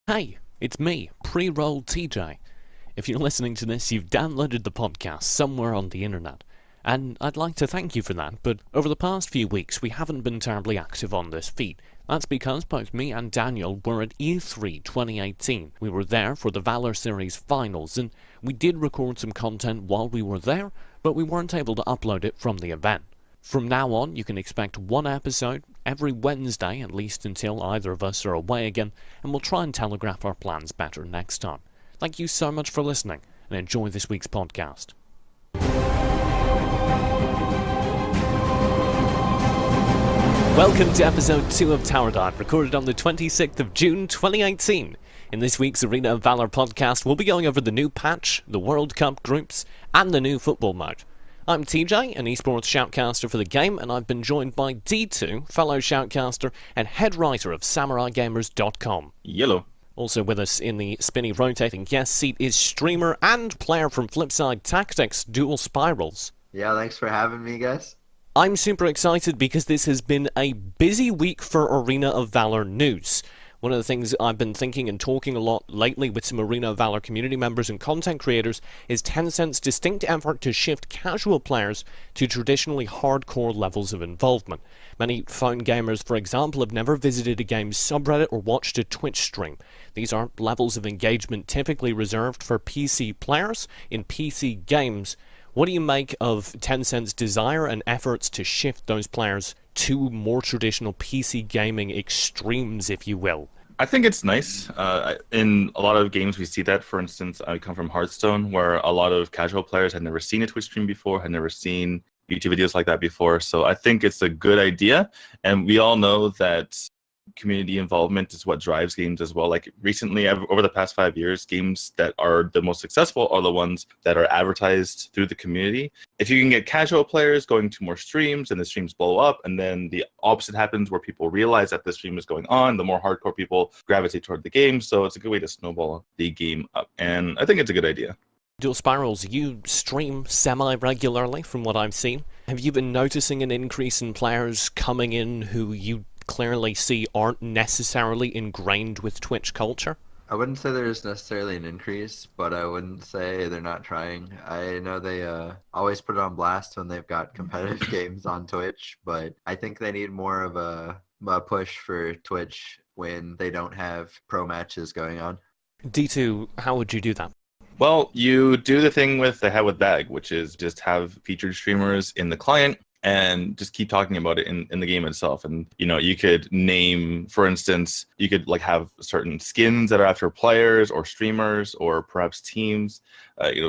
Hey, it's me, Pre-Roll TJ. If you're listening to this, you've downloaded the podcast somewhere on the internet. And I'd like to thank you for that, but over the past few weeks we haven't been terribly active on this feed. That's because both me and Daniel were at E3 2018. We were there for the Valor Series finals, and we did record some content while we were there, but we weren't able to upload it from the event. From now on, you can expect one episode every Wednesday, at least until either of us are away again, and we'll try and telegraph our plans better next time. Thank you so much for listening, and enjoy this week's podcast. Welcome to episode 2 of Tower Dive, recorded on the 26th of June 2018. In this week's Arena of Valor podcast, we'll be going over the new patch, the World Cup groups, and the new football mode. I'm TJ, an Esports Shoutcaster for the game, and I've been joined by DTwo, fellow Shoutcaster and head writer of SamuraiGamers.com. Yellow. Also with us in the spinny rotating guest seat is streamer and player from Flipside Tactics, DualSpirals. Yeah, thanks for having me, guys. I'm super excited because this has been a busy week for Arena of Valor news. One of the things I've been thinking and talking a lot lately with some Arena of Valor community members and content creators is Tencent's distinct effort to shift casual players to traditionally hardcore levels of involvement. Many phone gamers, for example, have never visited a game's subreddit or watched a Twitch stream. These are levels of engagement typically reserved for PC players in PC games. What do you make of Tencent's desire and efforts to shift those players to more traditional PC gaming extremes, if you will? I think it's nice. In a lot of games we see that. For instance, I come from Hearthstone, where a lot of casual players had never seen a Twitch stream before, had never seen YouTube videos like that before. So I think it's a good idea. And we all know that community involvement is what drives games as well. Like recently, over the past 5 years, games that are the most successful are the ones that are advertised through the community. If you can get casual players going to more streams and the streams blow up, and then the opposite happens where people realize that the stream is going on, the more hardcore people gravitate toward the game. So it's a good way to snowball the game up. And I think it's a good idea. DualSpirals, you stream semi-regularly from what I've seen. Have you been noticing an increase in players coming in who you clearly see aren't necessarily ingrained with Twitch culture? I wouldn't say there's necessarily an increase, but I wouldn't say they're not trying. I know they always put it on blast when they've got competitive games on Twitch, but I think they need more of a push for Twitch when they don't have pro matches going on. D2, how would you do that? Well, you do the thing they had with Bag, which is just have featured streamers in the client and just keep talking about it in the game itself. And, you could name, for instance, you could have certain skins that are after players or streamers or perhaps teams,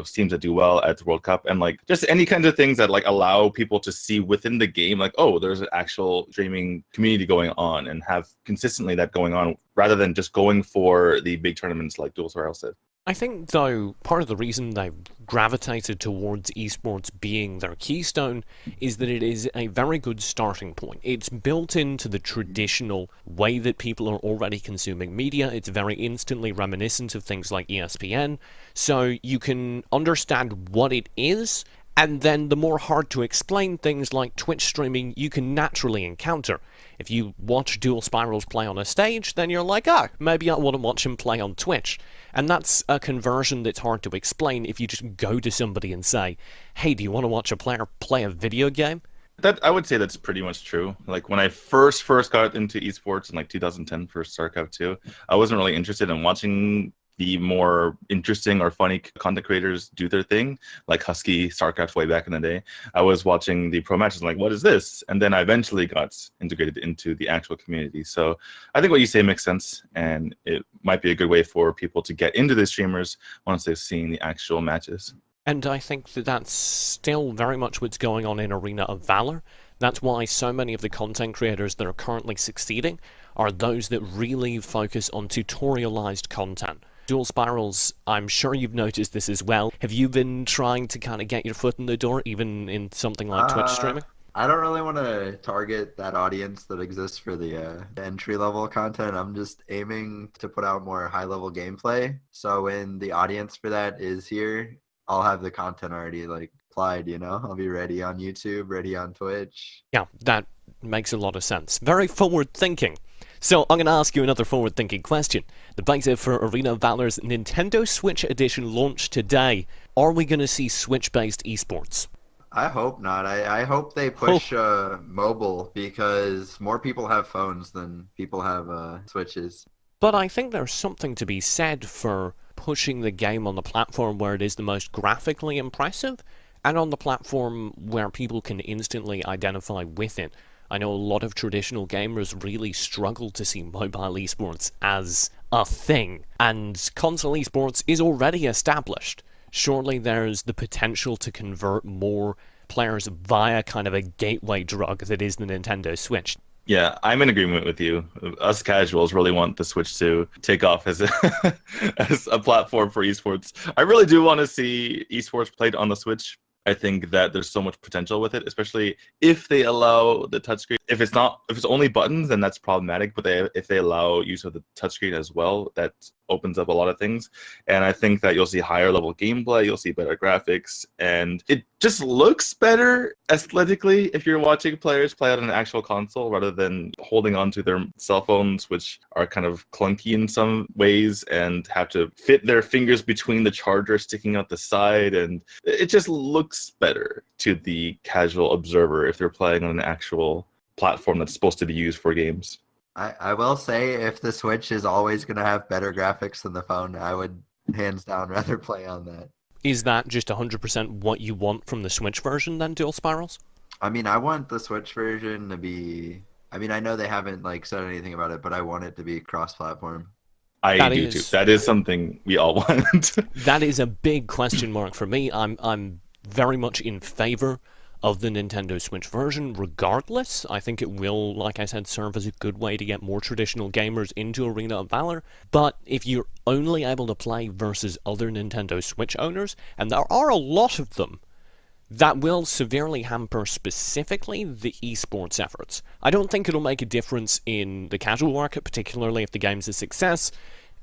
teams that do well at the World Cup, and just any kinds of things that allow people to see within the game, oh, there's an actual streaming community going on, and have consistently that going on rather than just going for the big tournaments like DualSpirals did. I think, though, part of the reason they've gravitated towards esports being their keystone is that it is a very good starting point. It's built into the traditional way that people are already consuming media. It's very instantly reminiscent of things like ESPN, so you can understand what it is, and then the more hard to explain things like Twitch streaming you can naturally encounter. If you watch DualSpirals play on a stage, then you're like, maybe I want to watch him play on Twitch. And that's a conversion that's hard to explain if you just go to somebody and say, hey, do you want to watch a player play a video game? That I would say that's pretty much true. When I first got into esports in 2010 for StarCraft 2, I wasn't really interested in watching the more interesting or funny content creators do their thing, like Husky, StarCraft way back in the day. I was watching the pro matches what is this? And then I eventually got integrated into the actual community. So I think what you say makes sense, and it might be a good way for people to get into the streamers once they've seen the actual matches. And I think that that's still very much what's going on in Arena of Valor. That's why so many of the content creators that are currently succeeding are those that really focus on tutorialized content. DualSpirals, I'm sure you've noticed this as well. Have you been trying to kind of get your foot in the door, even in something like Twitch streaming? I don't really want to target that audience that exists for the entry-level content. I'm just aiming to put out more high-level gameplay. So when the audience for that is here, I'll have the content already applied, I'll be ready on YouTube, ready on Twitch. Yeah, that makes a lot of sense. Very forward thinking. So I'm going to ask you another forward-thinking question. The beta for Arena of Valor's Nintendo Switch Edition launched today. Are we going to see Switch-based esports? I hope not. I hope they push mobile, because more people have phones than people have Switches. But I think there's something to be said for pushing the game on the platform where it is the most graphically impressive, and on the platform where people can instantly identify with it. I know a lot of traditional gamers really struggle to see mobile esports as a thing, and console esports is already established. Surely there's the potential to convert more players via kind of a gateway drug that is the Nintendo Switch. Yeah, I'm in agreement with you. Us casuals really want the Switch to take off as a platform for esports. I really do want to see esports played on the Switch. I think that there's so much potential with it, especially if they allow the touchscreen. If it's only buttons, then that's problematic. But if they allow use of the touchscreen as well, that opens up a lot of things. And I think that you'll see higher level gameplay, you'll see better graphics, and it just looks better aesthetically if you're watching players play on an actual console rather than holding onto their cell phones, which are kind of clunky in some ways and have to fit their fingers between the charger sticking out the side. And it just looks better to the casual observer if they're playing on an actual platform that's supposed to be used for games. I will say, if the Switch is always going to have better graphics than the phone, I would hands down rather play on that. Is that just 100% what you want from the Switch version then, DualSpirals? I mean, I want the Switch version to be... I mean, I know they haven't said anything about it, but I want it to be cross-platform. I do too. That is something we all want. That is a big question mark for me. I'm very much in favor of the Nintendo Switch version regardless. I think it will, like I said, serve as a good way to get more traditional gamers into Arena of Valor. But if you're only able to play versus other Nintendo Switch owners, and there are a lot of them, that will severely hamper specifically the esports efforts. I don't think it'll make a difference in the casual market, particularly if the game's a success.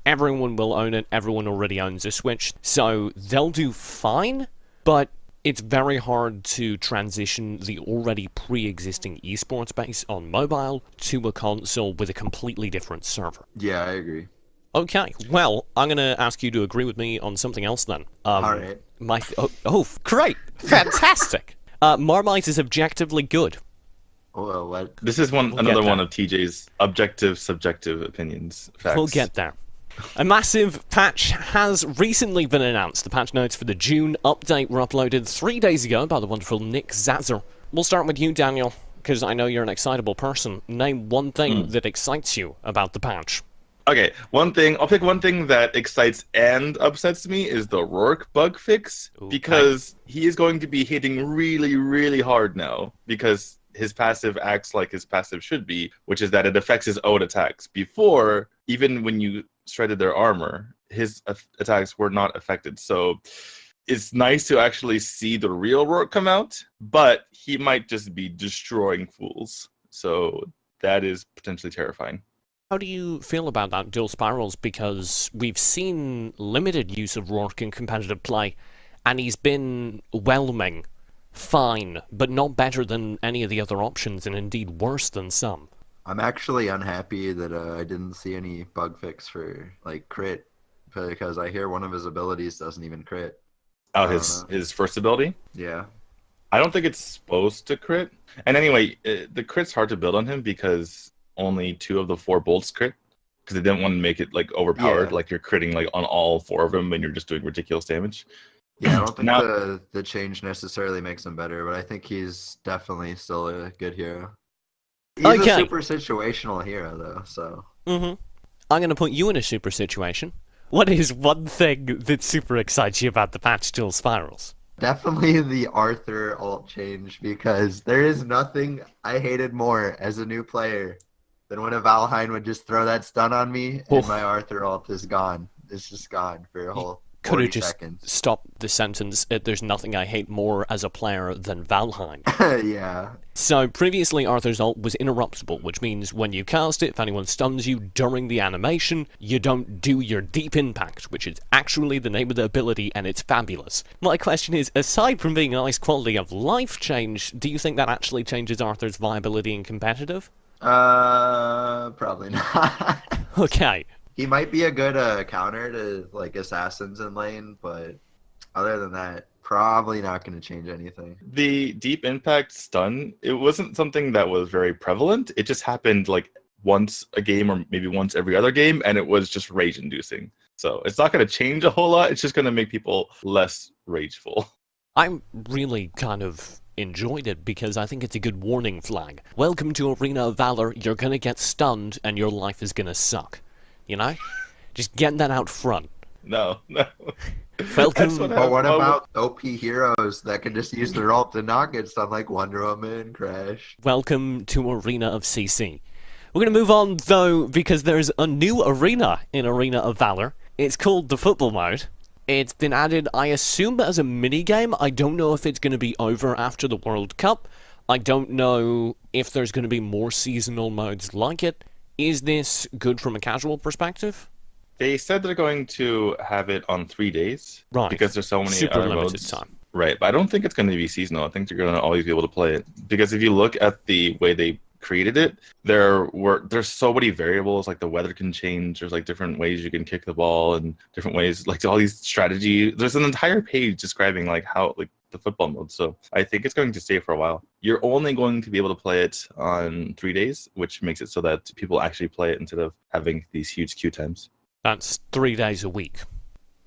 Everyone will own it, everyone already owns a Switch, so they'll do fine, but it's very hard to transition the already pre-existing esports base on mobile to a console with a completely different server. Yeah, I agree. Okay, well, I'm going to ask you to agree with me on something else then. All right. Great! Fantastic! Marmite is objectively good. Well, what? This is another one of TJ's objective, subjective opinions. Facts. We'll get there. A massive patch has recently been announced. The patch notes for the June update were uploaded 3 days ago by the wonderful Nick Zazer. We'll start with you, Daniel, because I know you're an excitable person. Name one thing that excites you about the patch. Okay, I'll pick one thing that excites and upsets me is the Rourke bug fix, because he is going to be hitting really, really hard now, because his passive acts like his passive should be, which is that it affects his own attacks. Before, even when you shredded their armor, his attacks were not affected. So it's nice to actually see the real Rourke come out, but he might just be destroying fools. So that is potentially terrifying. How do you feel about that, DualSpirals? Because we've seen limited use of Rourke in competitive play, and he's been whelming, fine, but not better than any of the other options, and indeed worse than some. I'm actually unhappy that I didn't see any bug fix for crit, because I hear one of his abilities doesn't even crit. Oh, his first ability? Yeah. I don't think it's supposed to crit. And anyway, the crit's hard to build on him because only 2 of the 4 bolts crit, because they didn't want to make it overpowered, like you're critting on all 4 of them and you're just doing ridiculous damage. Yeah, I don't think the change necessarily makes him better, but I think he's definitely still a good hero. He's a super situational hero, though, so... I'm going to put you in a super situation. What is one thing that super excites you about the patch, DualSpirals? Definitely the Arthur ult change, because there is nothing I hated more as a new player than when a Valheim would just throw that stun on me, and my Arthur ult is gone. It's just gone for a whole... Could have just stopped the sentence, there's nothing I hate more as a player than Valheim. Yeah. So, previously Arthur's ult was interruptible, which means when you cast it, if anyone stuns you during the animation, you don't do your deep impact, which is actually the name of the ability, and it's fabulous. My question is, aside from being a nice quality of life change, do you think that actually changes Arthur's viability in competitive? Probably not. Okay. He might be a good counter to like assassins in lane, but other than that, probably not going to change anything. The deep impact stun, it wasn't something that was very prevalent. It just happened like once a game or maybe once every other game, and it was just rage inducing. So it's not going to change a whole lot. It's just going to make people less rageful. I really kind of enjoyed it because I think it's a good warning flag. Welcome to Arena of Valor. You're going to get stunned and your life is going to suck. You know? Just get that out front. No. Welcome. But what about OP heroes that can just use their ult to knock it stuff like Wonder Woman, Crash? Welcome to Arena of CC. We're going to move on, though, because there's a new arena in Arena of Valor. It's called the Football Mode. It's been added, I assume, as a mini-game. I don't know if it's going to be over after the World Cup. I don't know if there's going to be more seasonal modes like it. Is this good from a casual perspective? They said they're going to have it on 3 days. Right. Because there's so many Super other limited modes. time. Right, but I don't think it's going to be seasonal. I think you're going to always be able to play it. Because if you look at the way they created it, there's so many variables, like the weather can change, there's like different ways you can kick the ball and different ways, like all these strategy. There's an entire page describing like how like the football mode. So I think it's going to stay for a while. You're only going to be able to play it on 3 days, which makes it so that people actually play it instead of having these huge queue times. That's 3 days a week.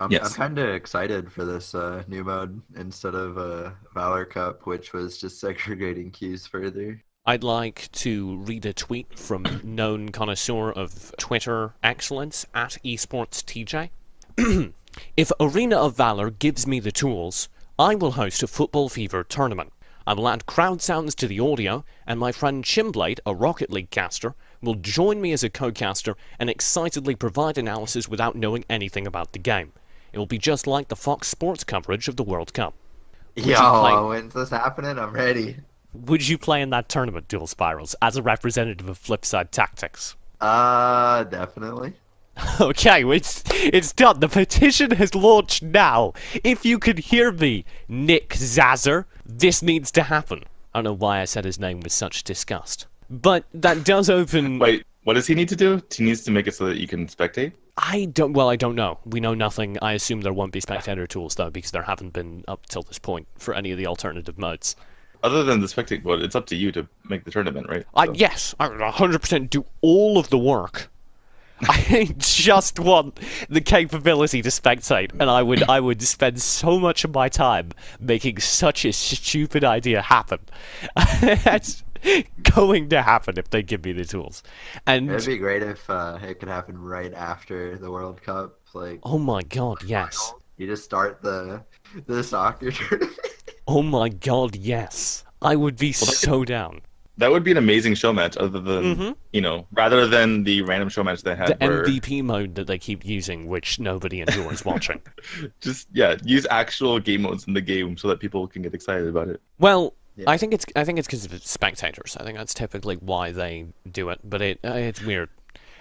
I'm kind of excited for this new mode instead of Valor Cup, which was just segregating queues further. I'd like to read a tweet from known connoisseur of Twitter excellence at Esports TJ. If Arena of Valor gives me the tools, I will host a Football Fever tournament. I will add crowd sounds to the audio, and my friend Chimblade, a Rocket League caster, will join me as a co-caster and excitedly provide analysis without knowing anything about the game. It will be just like the Fox Sports coverage of the World Cup. When's this happening? I'm ready. Would you play in that tournament, DualSpirals, as a representative of Flipside Tactics? Definitely. Okay, it's done. The petition has launched now. If you can hear me, Nick Zazzer, this needs to happen. I don't know why I said his name with such disgust. But that does open... Wait, what does he need to do? He needs to make it so that you can spectate? I don't know. We know nothing. I assume there won't be spectator tools, though, because there haven't been up till this point for any of the alternative modes. Other than the spectate mode, it's up to you to make the tournament, right? Yes, I would 100% do all of the work. I just want the capability to spectate, and I would spend so much of my time making such a stupid idea happen. That's going to happen if they give me the tools. And it'd be great if it could happen right after the World Cup. Like, oh my god, yes. You just start the soccer tournament. Oh my god, yes. I would be so down. That would be an amazing show match, other than, rather than the random show match they had. The MVP mode that they keep using, which nobody enjoys watching. Just, use actual game modes in the game so that people can get excited about it. Well, yeah. I think it's because of spectators. I think that's typically why they do it, but it's weird.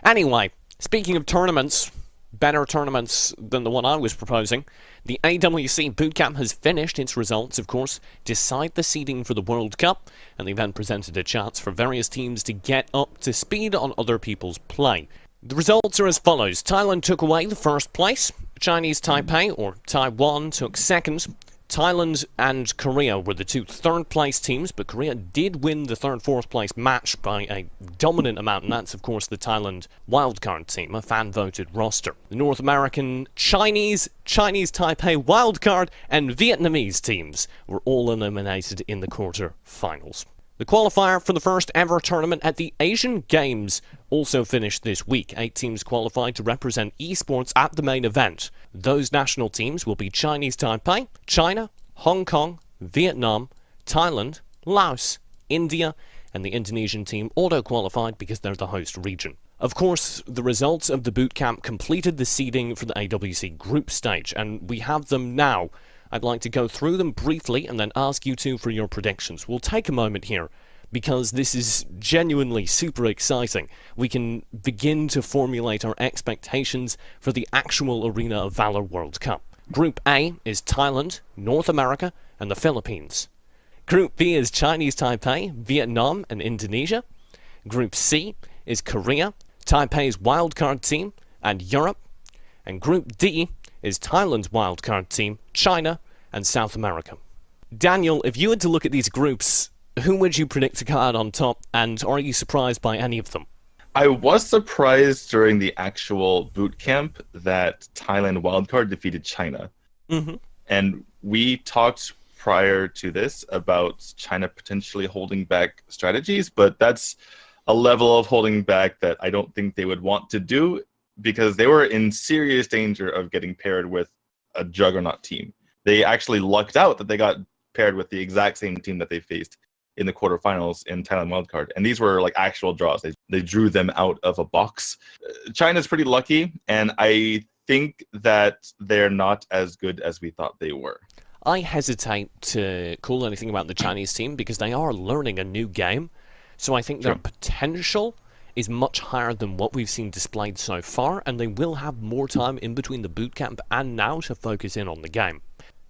Anyway, speaking of tournaments, better tournaments than the one I was proposing, the AWC Bootcamp has finished. Its results, of course, decide the seeding for the World Cup, and they then presented a chance for various teams to get up to speed on other people's play. The results are as follows. Thailand took away the first place. Chinese Taipei, or Taiwan, took second. Thailand and Korea were the two third-place teams, but Korea did win the third-fourth-place match by a dominant amount, and that's, of course, the Thailand wildcard team, a fan-voted roster. The North American, Chinese Taipei wildcard, and Vietnamese teams were all eliminated in the quarter-finals. The qualifier for the first ever tournament at the Asian Games also finished this week. 8 teams qualified to represent esports at the main event. Those national teams will be Chinese Taipei, China, Hong Kong, Vietnam, Thailand, Laos, India, and the Indonesian team auto-qualified because they're the host region. Of course, the results of the bootcamp completed the seeding for the AWC group stage, and we have them now. I'd like to go through them briefly and then ask you two for your predictions. We'll take a moment here because this is genuinely super exciting. We can begin to formulate our expectations for the actual Arena of Valor World Cup. Group A is Thailand, North America, and the Philippines. Group B is Chinese Taipei, Vietnam, and Indonesia. Group C is Korea, Taipei's wildcard team, and Europe. And Group D is Thailand's wildcard team, China, and South America. Daniel, if you had to look at these groups, who would you predict to come out on top, and are you surprised by any of them? I was surprised during the actual boot camp that Thailand wildcard defeated China. Mm-hmm. And we talked prior to this about China potentially holding back strategies, but that's a level of holding back that I don't think they would want to do, because they were in serious danger of getting paired with a juggernaut team. They actually lucked out that they got paired with the exact same team that they faced in the quarterfinals in Thailand wildcard. And these were like actual draws. They drew them out of a box. China's pretty lucky, and I think that they're not as good as we thought they were. I hesitate to call anything about the Chinese team because they are learning a new game. So I think their potential is much higher than what we've seen displayed so far, and they will have more time in between the bootcamp and now to focus in on the game.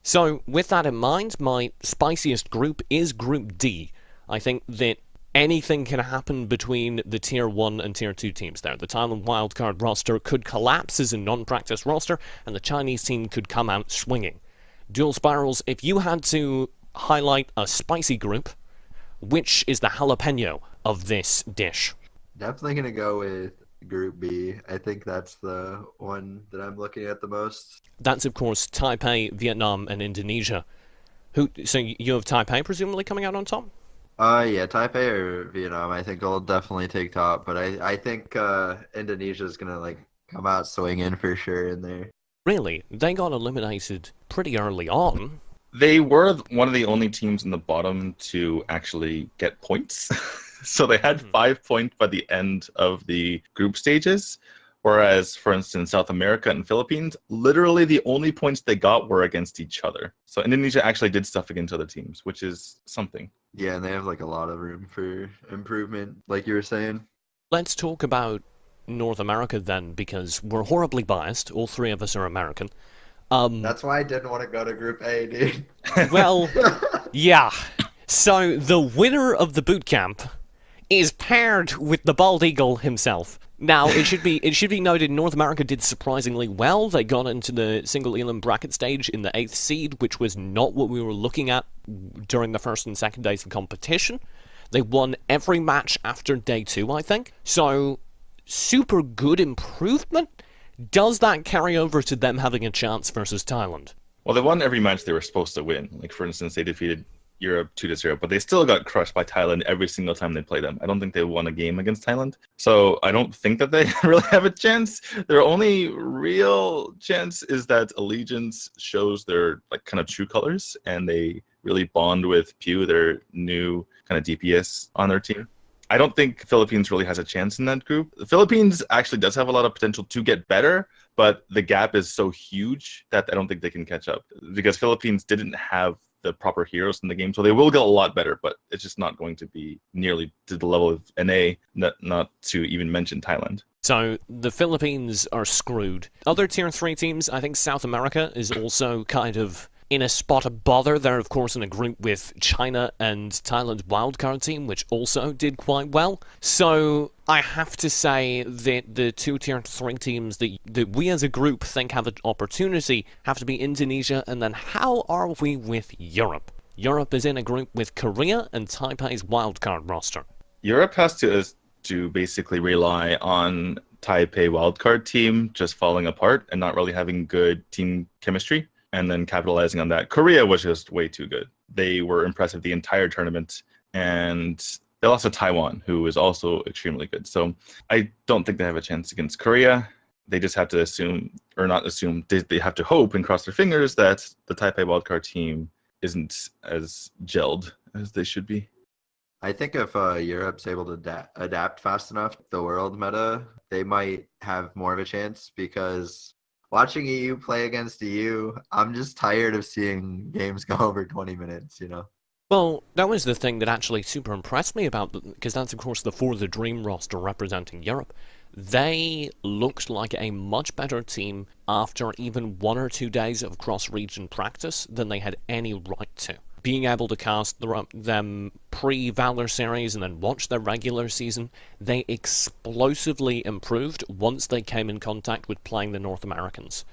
So, with that in mind, my spiciest group is Group D. I think that anything can happen between the Tier 1 and Tier 2 teams there. The Thailand wildcard roster could collapse as a non-practice roster, and the Chinese team could come out swinging. DualSpirals, if you had to highlight a spicy group, which is the jalapeno of this dish? Definitely going to go with Group B. I think that's the one that I'm looking at the most. That's, of course, Taipei, Vietnam, and Indonesia. So you have Taipei presumably coming out on top? Yeah, Taipei or Vietnam, I think will definitely take top. But I think Indonesia is going to come out swinging for sure in there. Really? They got eliminated pretty early on. They were one of the only teams in the bottom to actually get points. So they had 5 points by the end of the group stages, whereas, for instance, South America and Philippines, literally the only points they got were against each other. So Indonesia actually did stuff against other teams, which is something. Yeah, and they have a lot of room for improvement, like you were saying. Let's talk about North America then, because we're horribly biased. All three of us are American. That's why I didn't want to go to Group A, dude. Well, yeah. So the winner of the bootcamp is paired with the bald eagle himself. Now, it should be noted North America did surprisingly well. They got into the single elim bracket stage in the 8th seed, which was not what we were looking at during the first and second days of competition. They won every match after day 2, I think. So, super good improvement. Does that carry over to them having a chance versus Thailand? Well, they won every match they were supposed to win. Like, for instance, they defeated Europe 2-0, but they still got crushed by Thailand every single time they played them. I don't think they won a game against Thailand. So I don't think that they really have a chance. Their only real chance is that Allegiance shows their kind of true colors, and they really bond with Pew, their new kind of DPS on their team. I don't think Philippines really has a chance in that group. The Philippines actually does have a lot of potential to get better, but the gap is so huge that I don't think they can catch up, because Philippines didn't have the proper heroes in the game, so they will get a lot better, but it's just not going to be nearly to the level of NA, not to even mention Thailand. So the Philippines are screwed. Other Tier 3 teams, I think South America is also kind of in a spot of bother. They're, of course, in a group with China and Thailand's wildcard team, which also did quite well. So I have to say that the 2 Tier 3 teams that we as a group think have an opportunity have to be Indonesia, and then how are we with Europe? Europe is in a group with Korea and Taipei's wildcard roster. Europe has to basically rely on Taipei wildcard team just falling apart and not really having good team chemistry, and then capitalizing on that. Korea was just way too good. They were impressive the entire tournament, and they lost to Taiwan, who is also extremely good. So I don't think they have a chance against Korea. They just have to they have to hope and cross their fingers that the Taipei wildcard team isn't as gelled as they should be. I think if Europe's able to adapt fast enough to the world meta, they might have more of a chance, because watching EU play against EU, I'm just tired of seeing games go over 20 minutes, Well, that was the thing that actually super impressed me about them, because that's, of course, the For the Dream roster representing Europe. They looked like a much better team after even 1 or 2 days of cross-region practice than they had any right to. being able to cast them pre-Valor series and then watch their regular season, they explosively improved once they came in contact with playing the North Americans.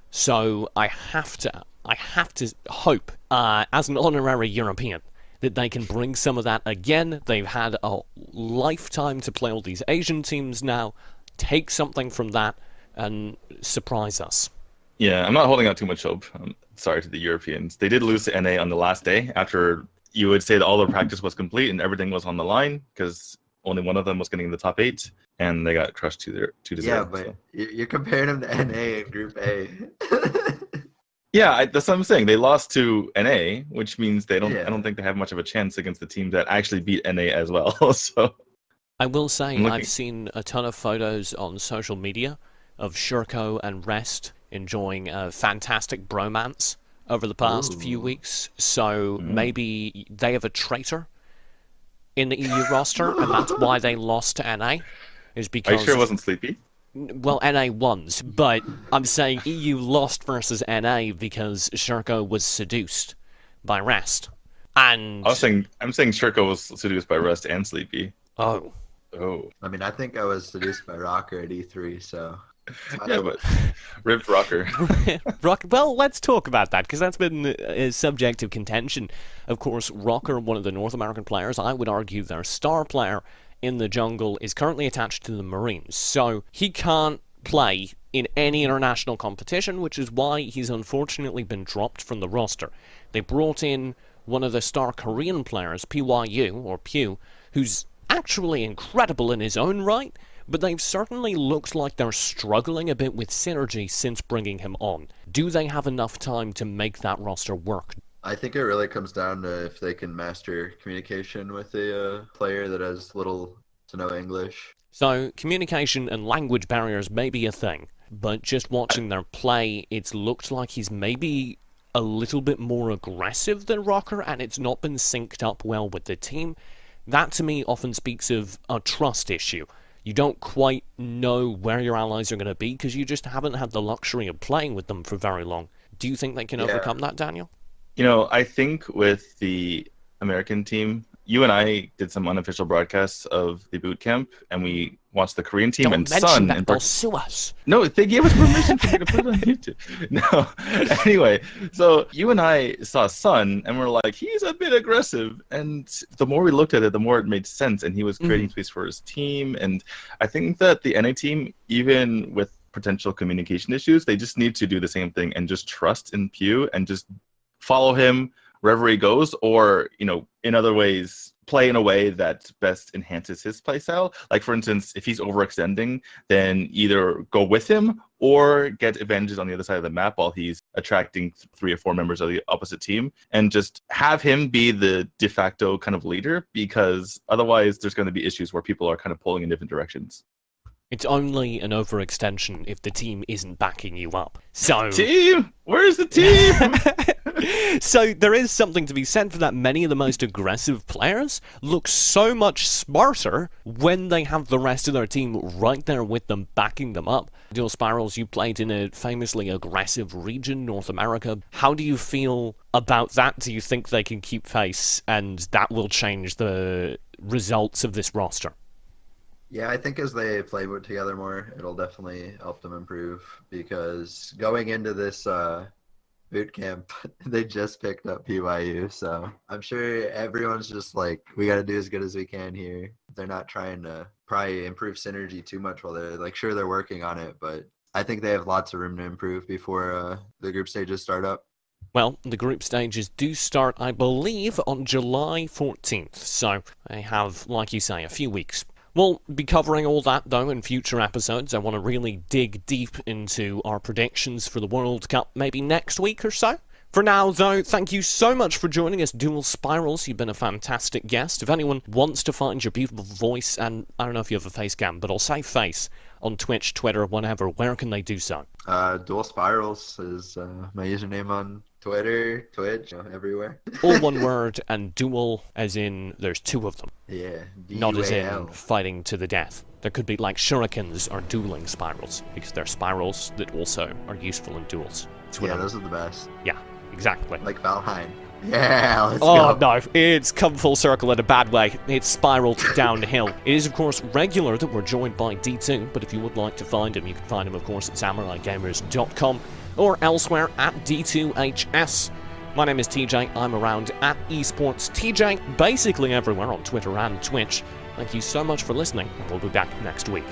So I have to hope, as an honorary European, that they can bring some of that again. They've had a lifetime to play all these Asian teams now. Take something from that and surprise us. Yeah, I'm not holding out too much hope. I'm sorry to the Europeans. They did lose to NA on the last day after you would say that all the practice was complete and everything was on the line because only one of them was getting in the top 8, and they got crushed 2-0. Yeah, but you're comparing them to NA in Group A. Yeah, that's what I'm saying. They lost to NA, which means they don't. Yeah. I don't think they have much of a chance against the team that actually beat NA as well. So I will say I've seen a ton of photos on social media of Shurko and Rest enjoying a fantastic bromance over the past few weeks. So maybe they have a traitor in the EU roster, and that's why they lost to NA. Is because Are you sure it wasn't Sleepy? Well, NA won, but I'm saying EU lost versus NA because Shurko was seduced by Rest. And I'm saying Shurko was seduced by Rest and Sleepy. Oh. I mean, I think I was seduced by Rocker at E3, so. Yeah, but ripped Rocker. Well, let's talk about that, because that's been a subject of contention. Of course, Rocker, one of the North American players, I would argue their star player in the jungle, is currently attached to the Marines, so he can't play in any international competition, which is why he's unfortunately been dropped from the roster. They brought in one of the star Korean players, Pew, who's actually incredible in his own right, but they've certainly looked like they're struggling a bit with synergy since bringing him on. Do they have enough time to make that roster work? I think it really comes down to if they can master communication with a player that has little to no English. So communication and language barriers may be a thing, but just watching their play, it's looked like he's maybe a little bit more aggressive than Rocker, and it's not been synced up well with the team. That to me often speaks of a trust issue. You don't quite know where your allies are going to be because you just haven't had the luxury of playing with them for very long. Do you think they can overcome that, Daniel? You know, I think with the American team, you and I did some unofficial broadcasts of the boot camp, and we watched the Korean team. Don't mention that, they'll sue us. No, they gave us permission for me to put it on YouTube. No, anyway, so you and I saw Sun, and we're like, he's a bit aggressive. And the more we looked at it, the more it made sense, and he was creating space for his team. And I think that the NA team, even with potential communication issues, they just need to do the same thing and just trust in Pew and just follow him wherever he goes, or, you know, in other ways, play in a way that best enhances his play style. Like, for instance, if he's overextending, then either go with him or get advantages on the other side of the map while he's attracting 3 or 4 members of the opposite team, and just have him be the de facto kind of leader, because otherwise there's going to be issues where people are kind of pulling in different directions. It's only an overextension if the team isn't backing you up. So team? Where's the team? So there is something to be said for that. Many of the most aggressive players look so much smarter when they have the rest of their team right there with them, backing them up. DualSpirals, you played in a famously aggressive region, North America. How do you feel about that? Do you think they can keep pace and that will change the results of this roster? Yeah, I think as they play together more, it'll definitely help them improve, because going into this boot camp, they just picked up PYU, so I'm sure everyone's just like, we got to do as good as we can here. They're not trying to probably improve synergy too much while they're like, sure, they're working on it, but I think they have lots of room to improve before the group stages start up. Well, the group stages do start, I believe, on July 14th, so they have, like you say, a few weeks. We'll be covering all that, though, in future episodes. I want to really dig deep into our predictions for the World Cup maybe next week or so. For now, though, thank you so much for joining us, DualSpirals. You've been a fantastic guest. If anyone wants to find your beautiful voice, and I don't know if you have a face cam, but I'll say face, on Twitch, Twitter, whatever, where can they do so? DualSpirals is my username on Twitter, Twitch, everywhere. All one word, and dual as in there's 2 of them. Yeah, not as in fighting to the death. There could be like shurikens or dueling spirals, because they're spirals that also are useful in duels. Yeah, those are the best. Yeah, exactly. Like Valheim. Yeah, let's Oh, go. no, it's come full circle in a bad way. It's spiraled downhill. It is, of course, regular that we're joined by D2, but if you would like to find him, you can find him, of course, at samuraigamers.com or elsewhere at D2HS. My name is TJ. I'm around at Esports TJ, basically everywhere on Twitter and Twitch. Thank you so much for listening, and we'll be back next week.